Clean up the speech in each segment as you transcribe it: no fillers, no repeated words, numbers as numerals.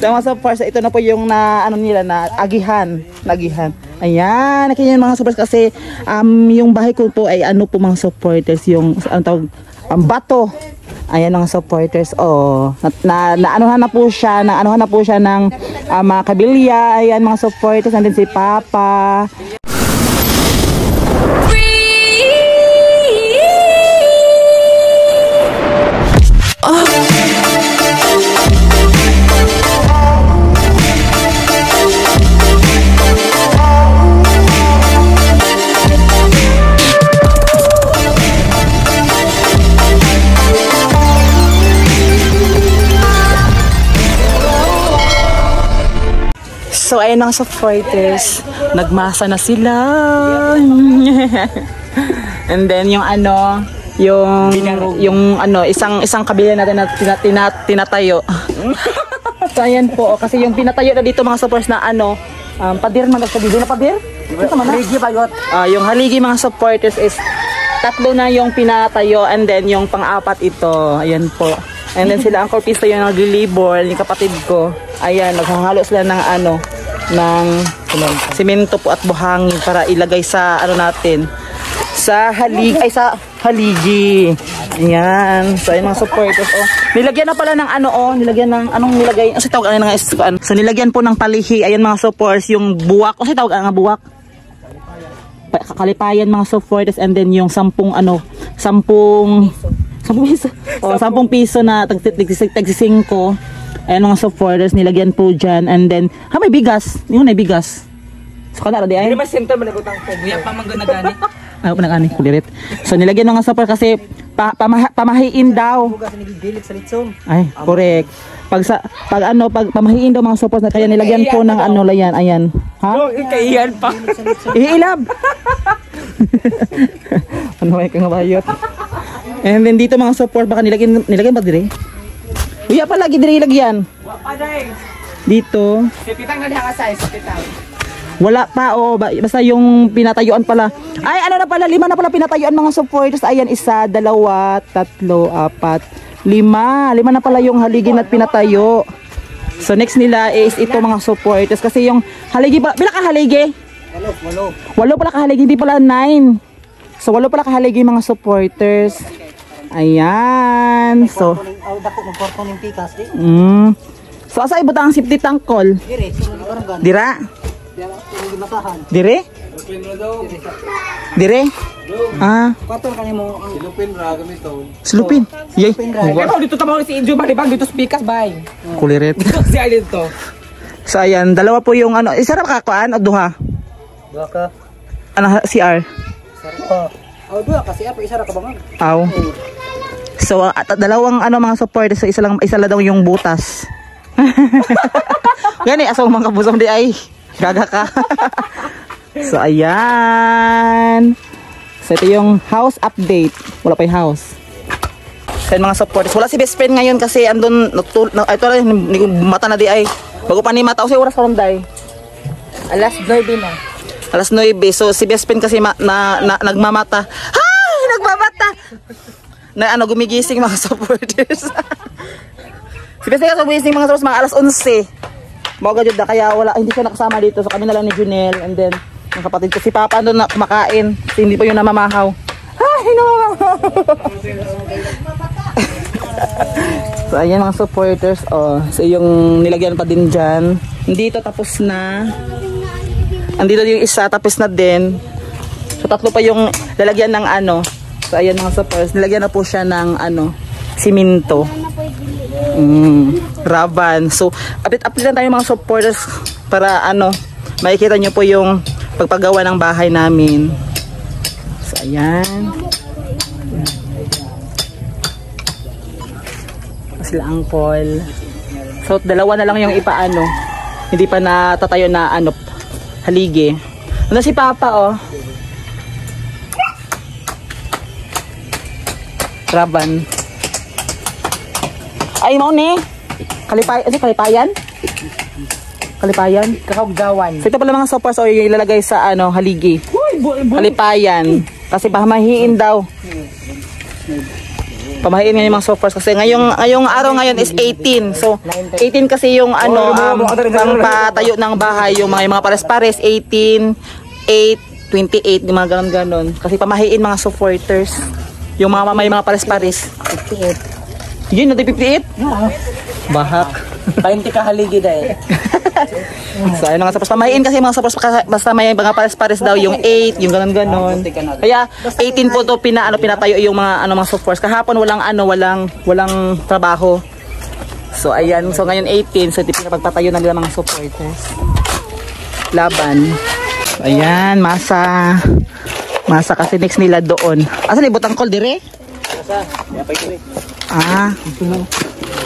So mga supporters, ito na po yung na ano nila na agihan. Ayan, nakikita yung mga supporters kasi yung bahay ko po ay ano po mga supporters, yung ano tawag, bato. Ayan mga supporters. Oh, naanuhan na po siya, ng mga kabilya. Ayan mga supporters, nandun si Papa. So ayun mga supporters, nagmasa na sila. And then yung isang kabila natin na tinatayo. So ayan po, kasi yung pinatayo na dito mga supporters na padir man nagsabi na padir. Haligi bayot. Yung haligi mga supporters is 3 na yung pinatayo, and then yung pang-4 ito. Ayan po. And then sila ang korpisto yung naglilibor, yung kapatid ko. Ayan, naghahalo sila ng ng simento po at buhangin para ilagay sa natin. Sa haligi. Ayan. So ayun mga supporters. Nilagyan na pala ng nilagyan ng nilagay. Kasi tawag So nilagyan po ng palihi. Ayan mga supporters, yung buwak. Kasi tawag buwak. Kalipayan mga supporters, and then yung 10 piso. 10 piso na tag-5. Ayan mga supporters, nilagyan po dyan. And then, may bigas. Yung may bigas. So, kanara di ay? Hindi mas sento, manabutang ko. Buya pa man ganagani. Panagani, kulirit. So, nilagyan mga supporters kasi pamahiin daw. Ay, correct. Pag pamahiin daw mga supporters, kaya nilagyan po ng layan. Ayan. Ha? Kaiyan pa. Iilab. May kang bayot. And then dito mga support, baka nilagyan ba dire? Uya pa lagi dire ilagyan. Dito. Sipitang na diha ka size, sipitang. Wala pa basta yung pinatayuan pala. Ay na pala, 5 na pala pinatayuan mga supporters. Ayan, 1, 2, 3, 4, 5. 5 na pala yung haligi na pinatayo. So next nila is ito mga supporters kasi yung haligi pila ka haligi? 8 pala ka haligi, hindi pala 9. So 8 pala ka haligi mga supporters. Ayan. So So asa ibutang ang safety tank call? Dira. Dire? Silupin. Yay. Dito tama si Injo Maribang dito speakers bay. Kuliret. Si Alin to. So ayan, 2 po yung isa ra kakuan o duha? 2 ka. CR. Duha ka CR, isa ra ka bangon. So, dalawang mga support, so isa lang daw yung butas. Gani, asong mga kabusong di ay. Gaga ka. So, ayan. So, ito yung house update. Wala pa yung house. So, mga support. Wala si best friend ngayon kasi andun, ito lang, mata na di ay. Bago pa ni mata, kasi oras pa ron day. Alas 9 na. Alas 9. So, si best friend kasi nagmamata. Hay! Nagmamata! Gumigising mga supporters. Si best friend kasi gumigising mga supporters mga alas 11. Mga gadyo kaya hindi siya nakasama dito. So, kami na lang ni Junel. And then, ang kapatid ko, si Papa doon na kumakain. Kasi hindi pa yun namamahaw. Hay! Namamahaw! So, ayan mga supporters. So, yung nilagyan pa din dyan. Dito tapos na. Andito yung isa, tapos na din. So, 3 pa yung lalagyan ng So, ayan mga supporters. Nilagyan na po siya ng simento. Raban. So, update lang tayo mga supporters para makikita nyo po yung pagpagawa ng bahay namin. So, ayan. Sila angkol. So, 2 na lang yung hindi pa natatayo na haligi. Si Papa Raban. Ay mo ni. Kalipayan? Kakawgawan. So, ito pala mga sopas yung ilalagay sa haligi. Kalipayan. Kasi pamahiin daw. Pamahiin nga yung mga softwares kasi ngayong araw ngayon is 18. So 18 kasi yung ano pang patayo ng bahay, yung mga pares-pares 18, 8, 28, yung mga ganon. Kasi pamahiin mga supporters. Yung mga may mga pares-pares. 58. Yun, natin 58? Bahak. 20 ka haligi dahil. So ayun nga, tapos pamahiin kasi mga supporters basta may mga pares-pares daw yung 8, yung ganon. Kaya 18 po to pinatayo yung mga mga supporters. Kahapon walang trabaho. So ayan, so ngayon 18, so pinapagpatayo na nila mga supporters. Laban. Ayan, masa kasi next nila doon. Asan ibutang call dire?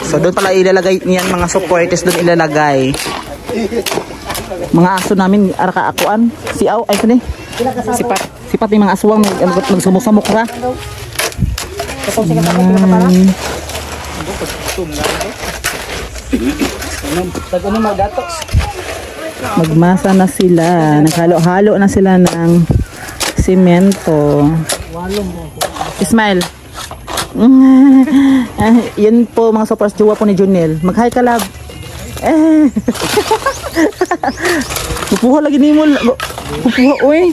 So doon pala ilalagay niyan mga supporters, doon ilalagay. Mga aso namin araka akuan. Si Aw ay kani. Sipat ni mga aswang magsumusumok ra. Magmasa na sila, naghalo-halo na sila ng simento. Smile. Yun po mga supporters, jowa po ni Junel. Mag-hi ka, love. Pupuha lagi ni mo. Pupuha, uy.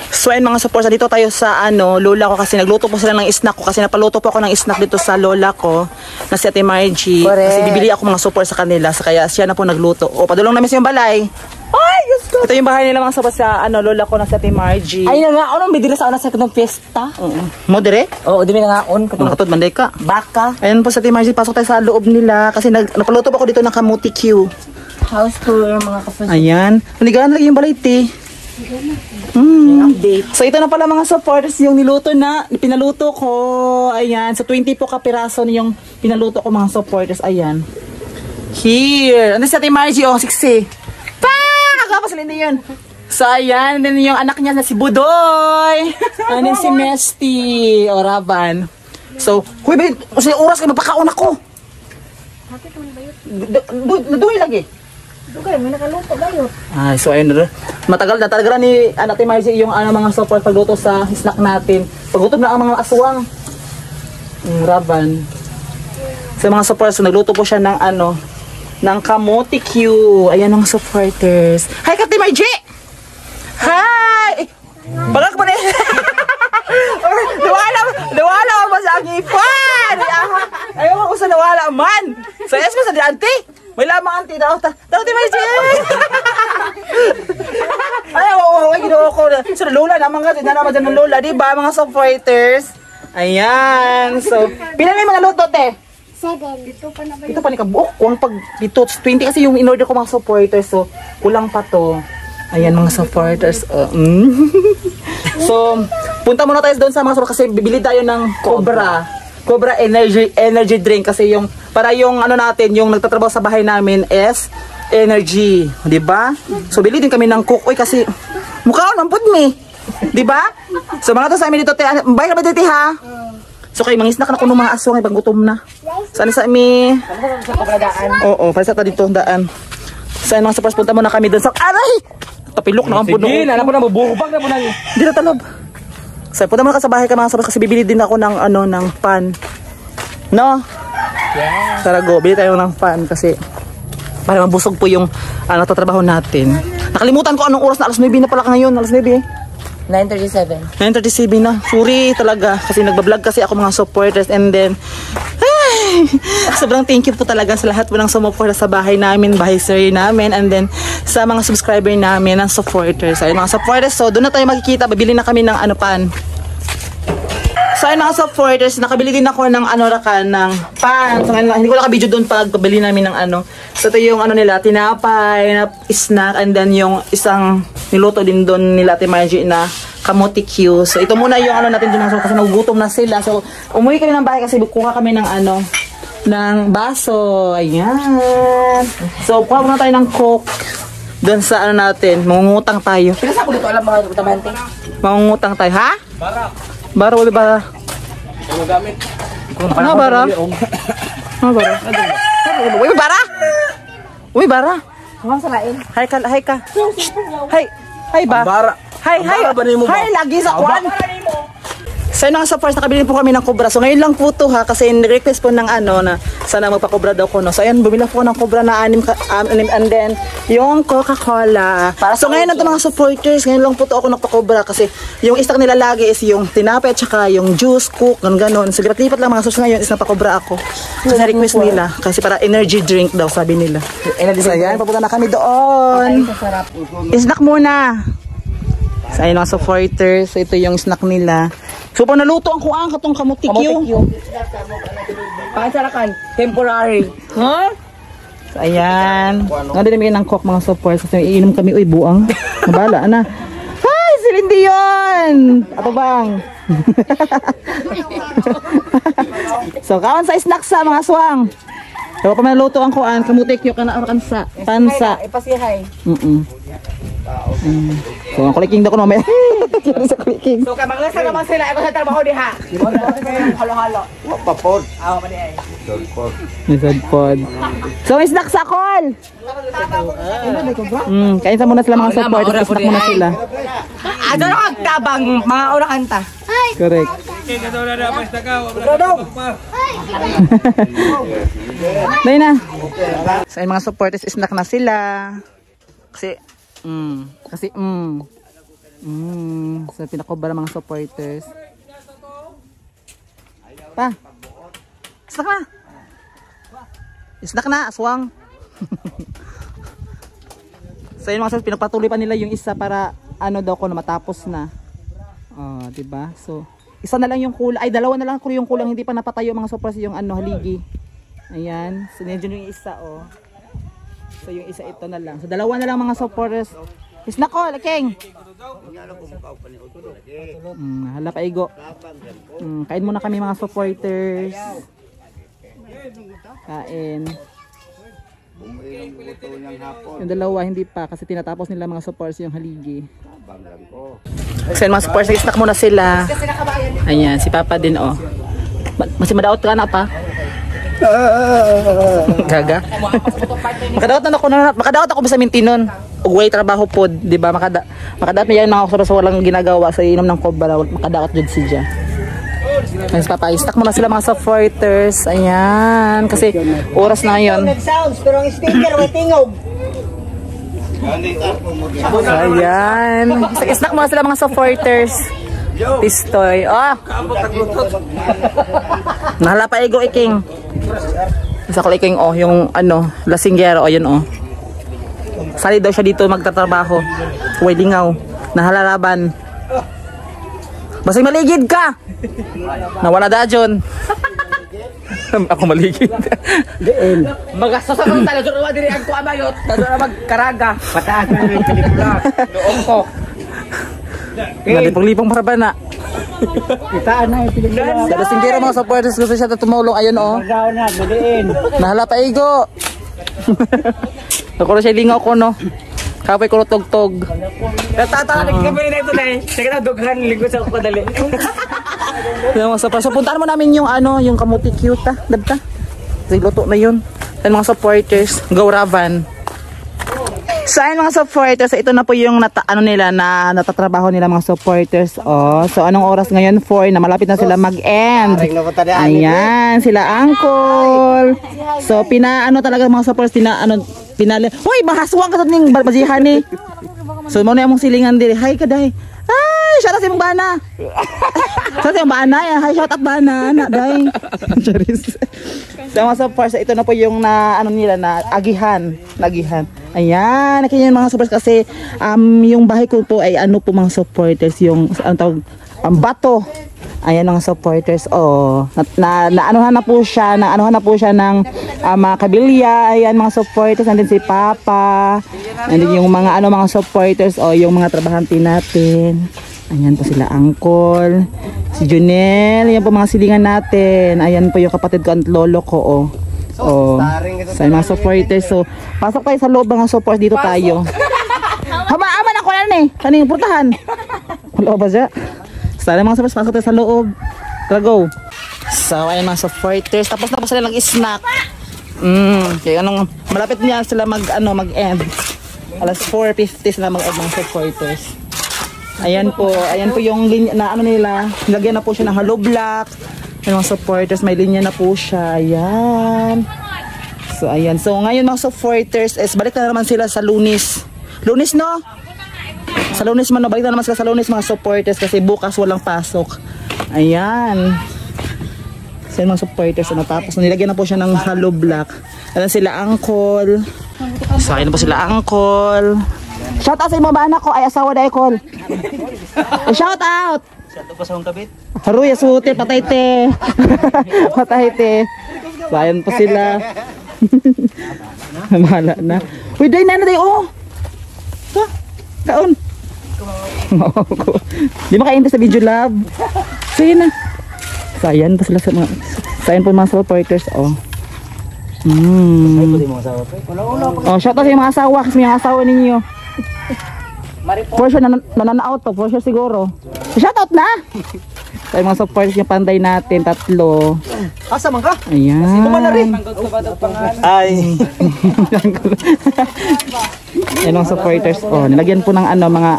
So ayun mga supporters, dito tayo sa lola ko kasi nagluto po sila ng snack ko kasi napaluto po ako ng snack dito sa lola ko na si Ate Margie. Kasi bibili ako mga supporters sa kanila kaya siya na po nagluto. O padulong namin sa yung balay. Ay, Diyos ko. Ito yung bahay nila mga supporters sa lola ko na si Ate Margie. Ay na nga, anong bidira sa una sa katong fiesta? Mo dire? Oo, di na nga on. Katod manday ka. Baka. Ayun po sa Ate Margie, pasok tayo sa loob nila kasi napaluto po ako dito ng kamuti Q. House tour mga kapatid. Ayan. Naligaan lagi yung balay, te. Update. So ito na pala mga supporters yung pinaluto ko. Ayan, so 20 po kapiraso yung pinaluto ko mga supporters. Ayan. Here. Ano sa Ate Margie? Oh, 60. Pa! Agapos lang yun. So ayan, and then yung anak niya na si Budoy. And then si Mesty. O Raban. So, huy ba, kasi oras kayo magpakaon ako. Naduhi lagi. Dugay, may nakaluto bayo. Ay, so ayun na. Matagal na talaga ni Ate Margie yung mga support pagluto sa snack natin. Pagluto na ang mga aswang. Raban. Sa mga supporters, so, nagluto po siya ng ng kamote Q. Ayan ang supporters. Hi, Ate Margie! Hi! Bagak mo na Nawala mo sa aking fan! Ayaw ko sa nawala man! Sa yes mo sa diante! May lamang auntie daw. Ate Margie! Ayaw, ginawa ko. So, lola naman nga. Hindi naman dyan ng lola. Diba, mga supporters? Ayan. So, pila may mga luto, te? 7. Dito pa na ba Ito pa ni kabuok. Kung pag dito, 20 kasi yung in-order ko mga supporters. So, kulang pa to. Ayan mga supporters. So, punta muna tayo doon sa mga supporters kasi bibili tayo ng Cobra energy drink kasi yung para yung natin, yung nagtatrabaho sa bahay namin is energy, 'di ba? So bili din kami ng Coke kasi mukhaon ang pud mi. 'Di ba? So mga to sa amin dito, bay na ba dito ha? So kay mangisnak na kuno mga aswang ibang gutom na. Saan sa mi? Sa kabradaan. Oo, para sa ta dito daan. Sa mga supporters punta muna kami doon sa aray. Tapilok na ang puno. Sige, na po na mabuhubag na po na. Dito talob. So punta muna ka sa bahay ka mga supporters kasi bibili din ako ng ng pan. No? Yeah. Tara go, bili tayo ng fan kasi para mabusog po yung tatrabaho natin. Nakalimutan ko anong oras na, alas 9 na pala ngayon, alas 9 eh. 9:37. 9:37 na. Sorry talaga kasi nagba-vlog kasi ako mga supporters and then sobrang thank you po talaga sa lahat po ng sumuporta sa bahay namin, bahay sir namin and then sa mga subscriber namin ng supporters. Ayun mga supporters, so doon na tayo makikita, babili na kami ng pan. So ayun mga supporters, nakabili din ako ng ng pan. So hindi ko nakabidyo doon pag pabili namin ng So ito yung nila, tinapay, na snack, and then yung isang niluto din doon nila Ate Margie na kamote Q. So ito muna yung natin doon kasi nagugutom na sila. So umuwi kami ng bahay kasi kuha kami ng ng baso. Ayan. So kuha muna tayo ng Coke doon sa natin. Mangungutang tayo. Pila sa ko dito alam mga utamante. Mangungutang tayo, ha? Bara, wala bara. Ano gamit? Ano bara? Ano bara? Uy, bara! Uy, bara! Huwag sa lain. Hi ka, hi ka. Hi, hi ba? Bara. Hi, hi. Bara ba nimo ba? Hi, lagi sa kwan. So yun nga sa first, nakabili po kami ng Cobra. So ngayon lang po to ha, kasi request po ng ano na sana magpa-Cobra daw ko no. So ayan, bumili po ng Cobra na 6 and then yung Coca-Cola. So ngayon na to mga supporters, ngayon lang po to ako nagpa-Cobra kasi yung stock nila lagi is yung tinapay at saka yung juice, cook, ganon. So lipat-lipat lang mga sus ngayon is nagpa-Cobra ako. So na-request nila kasi para energy drink daw sabi nila. So ayan, papunta na kami doon. Snack muna. So ayun mga supporters, so ito yung snack nila. So pag naluto ang kuang katong kamutikyo. Pansarakan, temporary. Huh? So ayan. Nga din namin ng coke mga supporters kasi iinom kami. Uy, buang. Nabala na. Ay, si Lindy yun! Ato bang? So kawan sa snack sa mga swang. So pag naluto ang kuang kamutikyo ka na kansa. Pansa. Ipasihay. So ang clicking daw ko mamaya. Sa clicking. So kamanglasa naman sila. Ako sa trabaho diha. Halo-halo. Papod. Ako pa diha. Misad pod. So snack sa call. Kain sa muna sila mga support. Snack muna sila. Ano na tabang mga ora kanta. Correct. Dahil na. So yung mga supporters snack na sila. Kasi so pinakobra mga supporters. Pa. Snack na. Snack na, aswang. So yun mga supporters, pinagpatuloy pa nila yung isa para ano daw ko na matapos na. Oh, diba? So isa na lang yung kulang, ay dalawa na lang yung kulang, hindi pa napatayo mga supporters yung ano haligi. Ayan, so nandiyan yung isa oh. So yung isa ito na lang. So dalawa na lang mga supporters. Snack ko, laking. Hala pa igo. Kain muna kami mga supporters. Kain. Yung dalawa hindi pa kasi tinatapos nila mga supporters yung haligi. So mga supporters, snack muna sila. Ayan, si Papa din oh. Masih madaot ka na pa? Gaga. Makadaot ako sa mintinon. Ugway trabaho pod, di ba? Makadaot niya mga oras walang ginagawa sa inom ng Cobra, makadaot jud siya. Mas papaistak mo na sila mga supporters. Ayan, kasi oras na 'yon. Sounds pero ang sticker may tingog. Ayan. Istak mo na sila mga supporters. Pistoy. Oh. Nahala pa igo iking. Sa ko iking oh, yung ano, lasinggero oh, yun oh. Sali daw siya dito magtatrabaho. Huwag lingaw. Nahalaraban. Basing maligid ka. Nawala da John. Ako maligid. Magastos ako talaga sa diri ang ko amayot, dadto magkaraga. Pataas na yung pelikula. Noong ko. Nalipang-lipang para na. Kitaan na yung pelikula. Sa lasinggero mga supporters gusto siya tumulong. Ayun oh. Magaw na, madiin. Nahala pa igo. Ako na siya lingaw ko no. Kapay ko tog-tog. Natatawa kami na ito na eh. Sige na, dughan linggo sa kadali. So puntaan mo namin yung ano, yung kamuti cute ha. Dabta. Kasi luto na yun. Yan mga supporters. Go Ravan. So ayun mga supporters, ito na po yung nila na natatrabaho nila mga supporters. Oh, so anong oras ngayon? 4 na malapit na sila mag-end. Ayan, sila Uncle. So pinaano talaga mga supporters, pinali. Hoy, mahaswang ka sa ning bazihan ni. So mo na yung silingan diri. Hi kaday. Ay, shout out sa imong bana. Shout out sa imong bana. Hi, shout out bana. Na day. Charis. So mga supporters, ito na po yung na ano nila na agihan. Ayan, nakin yung mga supporters kasi yung bahay ko po ay ano po mga supporters, yung ano tawag, bato. Ayan mga supporters. Oh, naanuhan na po siya ng mga kabilya. Ayan mga supporters, nandun si Papa. Nandun yung mga mga supporters, oh, yung mga trabahante natin. Ayan po sila Uncle, si Junel, ayan po mga silingan natin. Ayan po yung kapatid ko at lolo ko oh. Oh, sa mga supporters. So, pasok tayo sa loob mga supporters, dito tayo. Hama-aman ako yan eh. Kaning purtahan. Wala ba siya? So, mga supporters, pasok tayo sa loob. Tara, go. So, ayan mga supporters. Tapos na po sila nag-snack. Kaya anong, malapit niya sila mag-end. Alas 4:50 sila mag-end mga supporters. Ayan po yung linya na ano nila. Nilagyan na po siya ng hollow block. Yung mga supporters, may linya na po siya. Ayan. So, ayan. So, ngayon mga supporters, balik na naman sila sa Lunes. Lunes, no? Sa Lunes man, no? Balik na naman sila sa Lunes mga supporters kasi bukas walang pasok. Ayan. So, yung mga supporters, tapos nilagyan na po siya ng hollow block. Ayan sila, Uncle. So, ayan po sila, Uncle. Shout out sa mga bana ko. Ay, asawa na Col. Shout out! Shout out pa sa kabit. Haruya suti, patay te. Patay te. So, ayan po sila. Mahala na. Uy, day na day, oh. Kaon. Di ba kainta sa video lab? Sige na. So, ayan po sila sa mga, ayan po mga supporters, oh. Oh, shout out sa mga asawa kasi may asawa ninyo. For sure, nananaot to. For sure siguro. Shout out na! So, yung mga supporters yung panday natin, 3. Asa man ka? Ayan. Sino man na rin? Ay. Ayan mga supporters. Oh, nilagyan po ng mga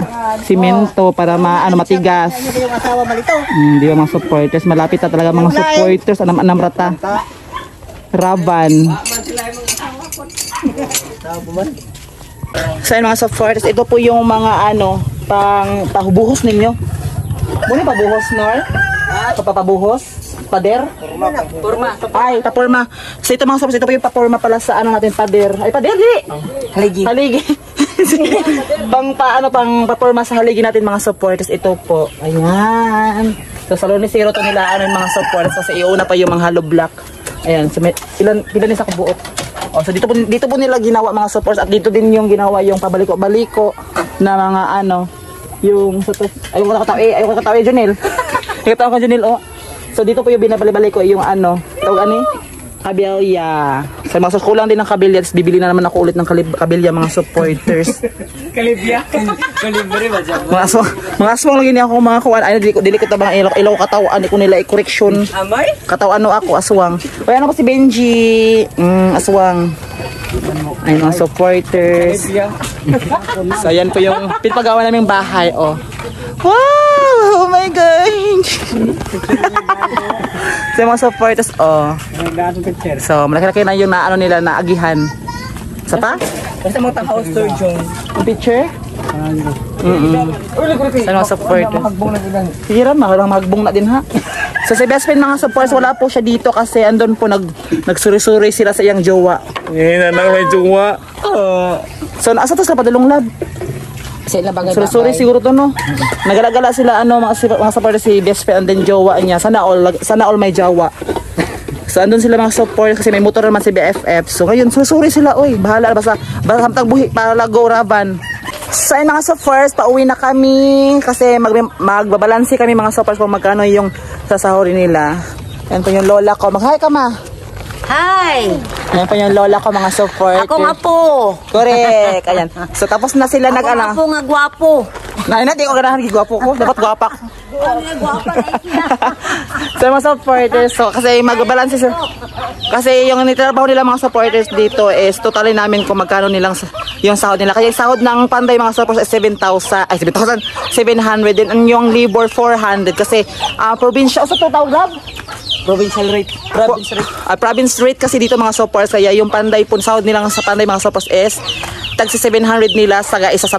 simento para matigas. Yung asawa malito. Di ba mga supporters? Malapit na talaga mga supporters. Anam rata. Raban. So mga supporters, ito po yung mga pahubuhos ninyo. Muna pabuhos, Nor? Papabuhos? Pader? Porma. Ay, paporma. So ito mga supporters, ito po yung paporma pala sa natin, pader. Ay, pader, di! Haligi. pang paporma sa haligi natin mga supporters. Ito po. Ayan. So sa Lunes Zero to nila yung mga supporters kasi iuna pa yung mga hollow block. Ayan. So ilan sa kabuot. Oh, so dito po nila ginawa mga supports at dito din yung ginawa yung pabaliko-baliko na mga yung ayun ko katawa Junel. Katawa ko Junel, oh. So dito po yung binabali-baliko yung tawag kabilya. Sa mga kulang din ng kabilya, bibili na naman ako ulit ng kabilya mga supporters. Kalibya. Kalibya ba dyan? Mga aswang lagi niya ako mga kuwan. Ay, dili ko tabang ilaw katawan ko nila i-correction. Amay? Katawan ako aswang. Kaya ano pa si Benji? Aswang. Ay, mga supporters. So, ayan po yung pinapagawa naming bahay, oh. Wow! Oh my gosh! So, mga supporters, oh. So, malaki-laki na yung nila, naagihan. Sa pa? Basta mga house tour yung Picture? Sa mga supporters. Hirap, magbong na din ha. So si best friend mga supporters, wala po siya dito kasi andun po nagsuri-suri sila sa iyang jowa. Nanang may jowa. So asa to sa padulong lab? sila bagay. Suri-suri siguro to no. Nagalagala sila mga supporters si best friend and then jowa niya. Sana all may jowa. So andun sila mga support kasi may motor naman si BFF. So ngayon susuri sila, oy, bahala basta samtang buhi para go Raban. So mga suppers, pauwi na kami kasi magbabalansi kami mga suppers kung magkano yung sasahurin nila. Yan po yung lola ko. Mag-hi ka ma. Hi! Yan po yung lola ko mga support. Ako nga po. Correct. Ayan. So tapos na sila Ako nga po nga gwapo. Di ko ganahan gwapo ko. Dapat gwapa ko. So mga supporters, so kasi magbabalansi kasi yung nitrabaho nila mga supporters dito is totally namin kung magkano nilang yung sahod nila. Kaya yung sahod ng Panday mga supporters is 7,700 din and yung labor 400 kasi probinsya sa tawag Provincial rate. Province rate kasi dito mga supporters kaya yung Panday po sahod nila sa Panday mga supporters is tag si 700 nila sa isa sa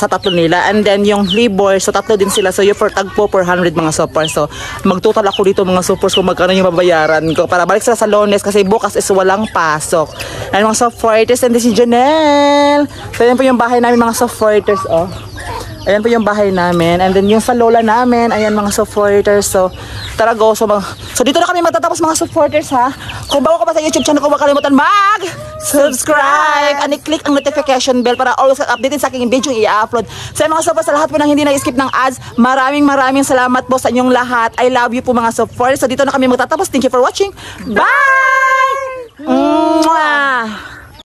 tatlo nila and then yung labor so tatlo din sila so yung for tag po 400 mga supporters. So magtotal ako dito mga supporters kung magkano yung babayaran ko para balik sila sa Lones kasi bukas is walang pasok. And mga supporters and this is Janelle. So yan po yung bahay namin mga supporters, oh. Ayan po yung bahay namin. And then yung sa lola namin, ayan mga supporters. So, tara go. So dito na kami matatapos mga supporters ha. Kung bago ka pa sa YouTube channel ko, huwag kalimutan mag-subscribe and i-click ang notification bell para always updated sa aking video yung i-upload. So mga supporters, sa lahat po ng hindi na-skip ng ads, maraming salamat po sa inyong lahat. I love you po mga supporters. So dito na kami magtatapos. Thank you for watching. Bye! Mwah!